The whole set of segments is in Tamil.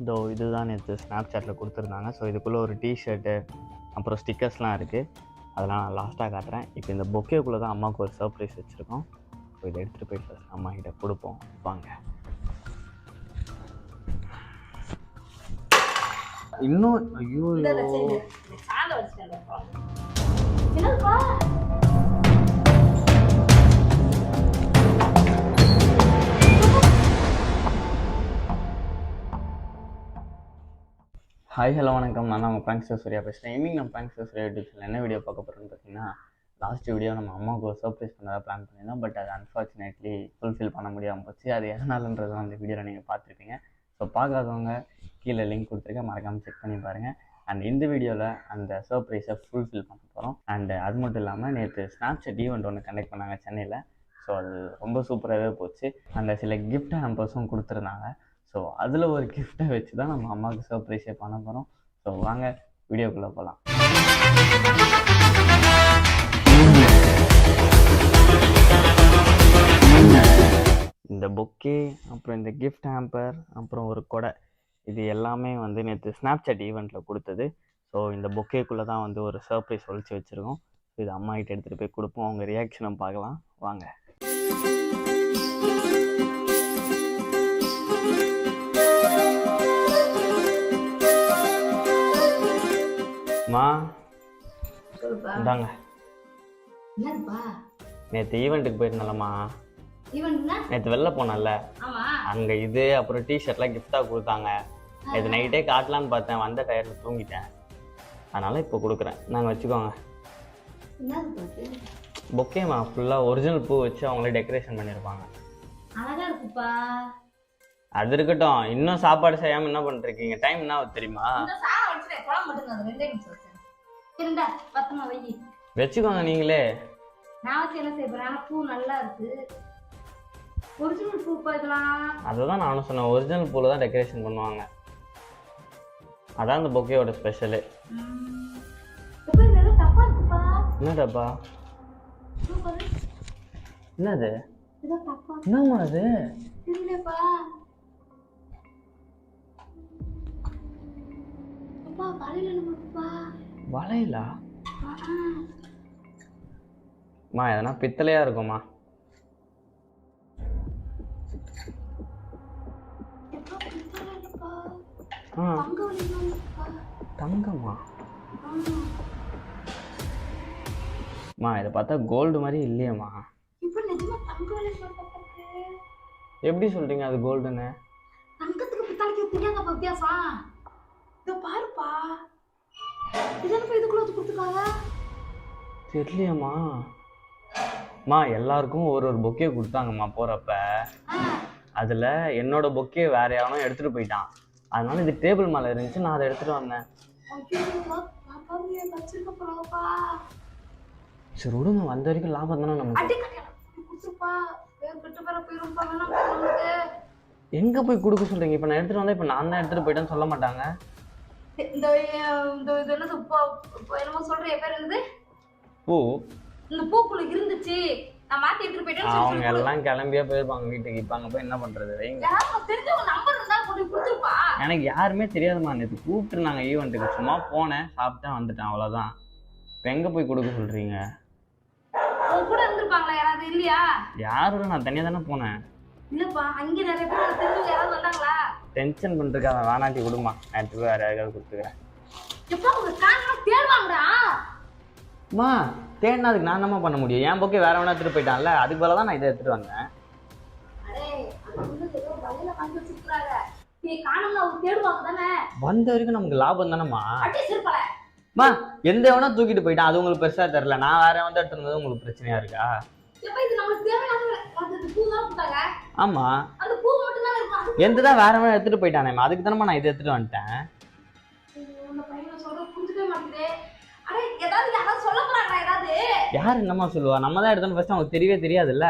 இதோ இதுதான் நேற்று ஸ்னாப்சாட்டில் கொடுத்துருந்தாங்க. ஸோ இதுக்குள்ளே ஒரு டிஷர்ட்டு அப்புறம் ஸ்டிக்கர்ஸ்லாம் இருக்குது. அதெல்லாம் நான் லாஸ்ட்டாக காட்டுறேன். இப்போ இந்த பொக்கேக்குள்ளே தான் அம்மாவுக்கு ஒரு சர்ப்ரைஸ் வச்சுருக்கோம். ஸோ இதை எடுத்துகிட்டு போய் ஃபஸ்ட் அம்மா கிட்ட கொடுப்போம். வாங்க. இன்னும் ஐயோ ஹாய் ஹலோ வணக்கம். நான் உங்கள் பிராங்க்ஸ்டர் சூர்யா பேசுகிறேன். இன்றைக்கி நம்ம பிராங்க்ஸ்டர் சூர்யா யூடியூப்ஸில் என்ன வீடியோ பார்க்க போகிறோன்னு பார்த்தீங்கன்னா, லாஸ்ட் வீடியோ நம்ம அம்மாவுக்கு ஒரு சர்ப்ரைஸ் பண்ணதாக பிளான் பண்ணியிருந்தோம். பட் அது அன்ஃபார்ச்சுனேட்லி ஃபுல்ஃபில் பண்ண முடியாமல் போச்சு. அது எதனாலன்றது அந்த வீடியோவில் நீங்கள் பார்த்துருப்பீங்க. ஸோ பார்க்காதவங்க கீழே லிங்க் கொடுத்துருக்கேன், மறக்காமல் செக் பண்ணி பாருங்கள். அண்ட் இந்த வீடியோவில் அந்த சர்ப்ரைஸை ஃபுல்ஃபில் பண்ண போகிறோம். அண்டு அது மட்டும் இல்லாமல் நேற்று ஸ்னாப்சாட் ஈவெண்ட் ஒன்று கண்டக்ட் பண்ணாங்க சென்னையில். ஸோ அது ரொம்ப சூப்பராகவே போச்சு. அந்த சில கிஃப்ட் ஹேம்பர்ஸும் கொடுத்துருந்தாங்க. ஸோ அதில் ஒரு கிஃப்ட்டை வச்சு தான் நம்ம அம்மாவுக்கு சர்ப்ரைஸே பண்ண போகிறோம். ஸோ வாங்க வீடியோக்குள்ளே போகலாம். இந்த பொக்கே, அப்புறம் இந்த கிஃப்ட் ஹேம்பர், அப்புறம் ஒரு கொடை, இது எல்லாமே வந்து நேற்று ஸ்னாப்சாட் ஈவெண்ட்டில் கொடுத்தது. ஸோ இந்த பொக்கேக்குள்ளே தான் வந்து ஒரு சர்ப்ரைஸ் ஒழிச்சு வச்சுருக்கோம். இது அம்மா கிட்ட எடுத்துகிட்டு போய் கொடுப்போம். அவங்க ரியாக்ஷனை பார்க்கலாம் வாங்க. மா இந்தாங்க. நேற்று ஈவெண்ட்டுக்கு போயிருந்தலம்மா. நேற்று வெளில போனல, அங்கே இது அப்புறம் டிஷர்ட்லாம் கிஃப்டாக கொடுத்தாங்க. நேற்று நைட்டே காட்டலான்னு பார்த்தேன், வந்த டயரில் தூங்கிட்டேன். அதனால் இப்போ கொடுக்குறேன், நாங்கள் வச்சுக்கோங்க. பொக்கேம்மா, ஃபுல்லாக ஒரிஜினல் பூ வச்சு அவங்களே டெக்கரேஷன் பண்ணியிருப்பாங்க. அது இருக்கட்டும், இன்னும் சாப்பாடு செய்யாமல் என்ன பண்ணிருக்கீங்க? டைம் என்ன தெரியுமா? வச்சுக்கோங்க நீங்களே. அதுதான் நானும் சொன்னேன், ஒரிஜினல் பூல தான் டெக்கரேஷன் பண்ணுவாங்க. அதான் இந்த பொக்கேயோட ஸ்பெஷலு. என்ன டப்பா? என்னது? என்னம்மா அது? வளையலா? மா எதனா பித்தளையா இருக்குமா? தங்கம்மா? மா இதை பார்த்தா கோல்டு மாதிரி இல்லையம்மா. எப்படி சொல்றீங்க அது கோல்டுன்னு? தெரியலையாம்மா. மா எல்லாருக்கும் ஒரு ஒரு பொக்கே கொடுத்தாங்கம்மா போறப்ப. அதுல என்னோட பொக்கே வேற யாரும் எடுத்துட்டு போயிட்டான். அதனால இது டேபிள் மேல இருந்துச்சு, நான் அதை எடுத்துட்டு வந்தேன். சரி விடுங்க, வந்த வரைக்கும் லாபம் தானே நமக்கு. எங்க போய் கொடுக்க சொல்றீங்க? இப்ப நான் எடுத்துட்டு வந்தா இப்ப நான் தான் எடுத்துட்டு போயிட்டேன்னு சொல்ல மாட்டாங்க. பூ இந்த பூக்குள்ள இருந்துச்சு, நான் மாத்தி எடுத்துட்டு போயிட்டேன். அவங்க எல்லாம் கிளம்பியா போயிருப்பாங்க வீட்டுக்கு. இப்ப அங்க போய் என்ன பண்றது? எனக்கு யாருமே தெரியாதுமா. நேற்று கூப்பிட்டுருந்தாங்க ஈவெண்ட்டுக்கு, சும்மா போனேன், சாப்பிட்டேன், வந்துட்டேன், அவ்வளவுதான். இப்ப எங்க போய் கொடுக்க சொல்றீங்க? யாரும் நான் தனியா தானே போனேன். டென்ஷன் பண்றதுக்கு அவன் வேணாட்டி விடுமா, நேற்று போய் வேற யாராவது கொடுத்துக்கிறேன். மா தேடினா அதுக்கு நான் என்னமா பண்ண முடியும்? என் பொக்கே வேற வேணா எடுத்துட்டு போயிட்டான்ல, அதுக்கு பதிலா தான் நான் இதை எடுத்துட்டு வந்தேன். வந்த வரைக்கும் நமக்கு லாபம் தானேம்மா. மா எந்த வேணா தூக்கிட்டு போயிட்டான், அது உங்களுக்கு பெருசா தெரியல. நான் வேற வந்து எடுத்துட்டு வந்தது உங்களுக்கு பிரச்சனையா இருக்கா? ஆமா, எந்ததான் வேற வேணா எடுத்துட்டு போயிட்டானே, அதுக்கு தானே நான் இதை எடுத்துட்டு வந்துட்டேன். யாரு என்னமா சொல்லுவா? நம்ம தான் எடுத்தோம் ஃபர்ஸ்ட், அவங்களுக்கு தெரியவே தெரியாதுல்ல.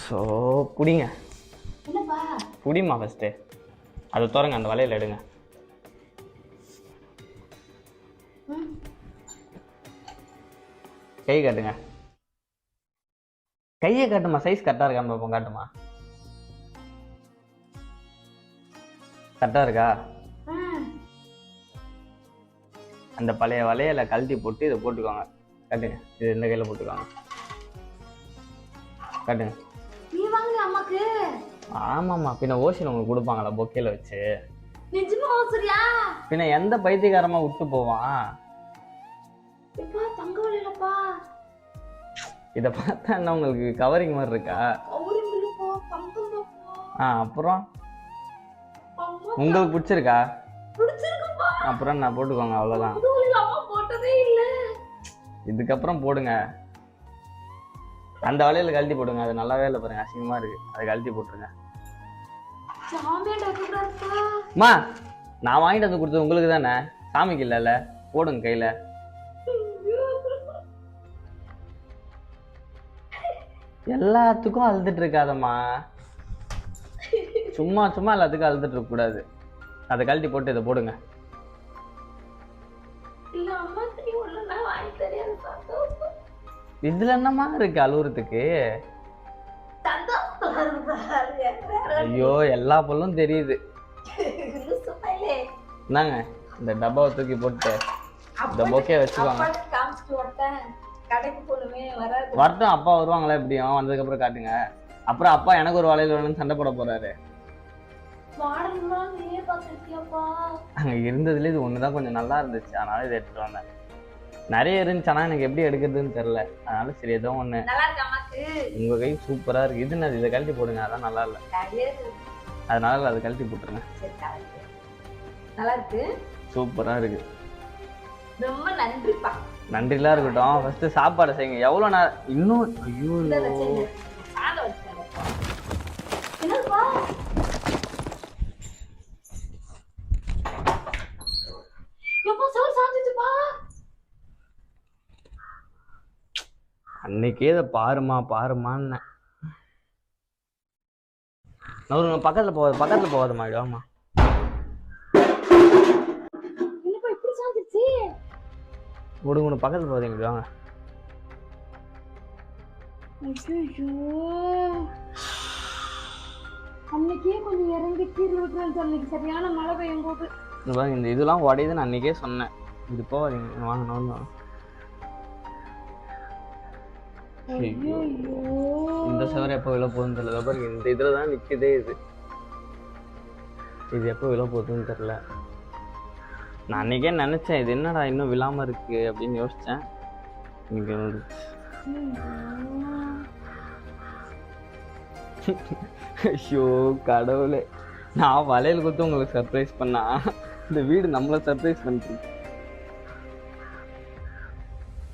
ஸோ புடிங்க, புடிமா ஃபர்ஸ்ட். அதை திறங்க, அந்த வலையில எடுங்க. கை காட்டுங்க. கையை காட்டுமா, சைஸ் கரெக்டாக இருக்கா பாப்போம், காட்டுமா. கரெக்டாக இருக்கா? அந்த பழைய வளையலை கழட்டி போட்டு இதை போட்டுக்கோங்க. காட்டுங்க, இது இந்த கையில் போட்டுக்கோங்க. காட்டுங்க. ஆமாம்மா, பின்ன ஓசியில் உங்களுக்கு கொடுப்பாங்களா பொக்கையில் வச்சு? பின்ன எந்த பைத்தியக்காரமா விட்டு போவான்? இத பார்த்தா என்ன உங்களுக்கு கவரிங் மாதிரி இருக்கா? அப்புறம் உங்களுக்கு பிடிச்சிருக்கா? அப்புறம் நான் போட்டுக்கோங்க, அவ்வளவுதான். இதுக்கப்புறம் போடுங்க. அந்த வளையல கழட்டி போடுங்க, அது நல்லாவே இல்லை பாருங்க, அசிங்கமா இருக்கு, அதை கழட்டி போட்டுருங்க. அம்மா, நான் வாங்கிட்டு வந்து கொடுத்தது உங்களுக்கு தானே, சாமிக்கு இல்லைல்ல, போடுங்க கையில. எல்லாத்துக்கும் அழுதுட்டு இருக்காதம்மா, சும்மா சும்மா எல்லாத்துக்கும் அழுதுட்டு இருக்க கூடாது. அதை கழட்டி போட்டு இதை போடுங்க. இதுல என்னமா இருக்கு அழுவுறதுக்கு? ஐயோ, எல்லா பொருளும் தெரியுது. என்னங்க, இந்த டப்பாவை தூக்கி போட்டு இந்த பொக்கே வச்சுக்கோங்க. வரட்டும், அப்பா வருவாங்களா எப்படியும், வந்ததுக்கு அப்புறம் காட்டுங்க. அப்புறம் அப்பா எனக்கு ஒரு வளையல் வேணும்னு சண்டை போட போறாரு. அங்க இருந்ததுல இது ஒண்ணுதான் கொஞ்சம் நல்லா இருந்துச்சு, அதனால இதை எடுத்துட்டு வந்தேன். நிறைய இருந்துச்சு, ஆனா எனக்கு எப்படி எடுக்கிறதுன்னு தெரியல, அதனால சரி ஏதோ ஒண்ணு. உங்க கை சூப்பரா இருக்கு. இது இதை கழட்டி போடுங்க, அதான் நல்லா இல்ல, அதனால அதை கழட்டி போட்டுருங்க. நல்லா இருக்கு, சூப்பரா இருக்கு. ரொம்ப நன்றிப்பா. நன்றிலாம் இருக்கட்டும், ஃபர்ஸ்ட் சாப்பாடு செய்யுங்க. எவ்வளவு நேரம் இன்னும்? ஐயோ, அன்னைக்கே இதை பாருமான்னு பக்கத்துல போகாதமா, ஆமா. விடுங்க, பக்கத்துல போகாதீங்க, வாங்க. அன்னைக்கே கொஞ்சம் இறங்கி சரியான மழை பெய்யும் போது இந்த இதெல்லாம் உடையுதுன்னு அன்னைக்கே சொன்னேன். இது போகாதீங்க, வாங்க. இந்த சவரம் எப்போ விழ போகுதுன்னு தெரியல பாருங்க, இந்த இதுலதான் நிக்குதே. இது எப்போ விழ போகுதுன்னு தெரியல. நான் அன்னைக்கே நினைச்சேன், இது என்னடா இன்னும் விழாம இருக்கு அப்படின்னு யோசிச்சேன். இங்க ஐயோ கடவுளே, நான் வளையல் கொடுத்து உங்களுக்கு சர்ப்ரைஸ் பண்ணா, இந்த வீடு நம்மள சர்ப்ரைஸ் பண்ணிட்டு.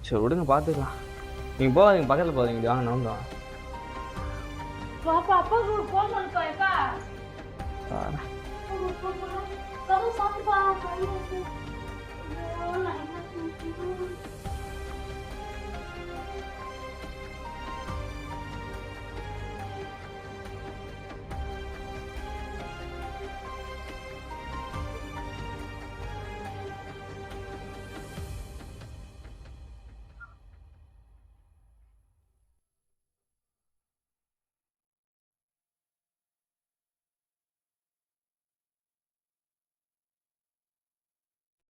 சரி விடுங்க, பாத்துக்கலாம். நீங்க போகாதீங்க, பக்கத்துல போகாதீங்க, வாங்க. நான் தான் சாப்பிட்டு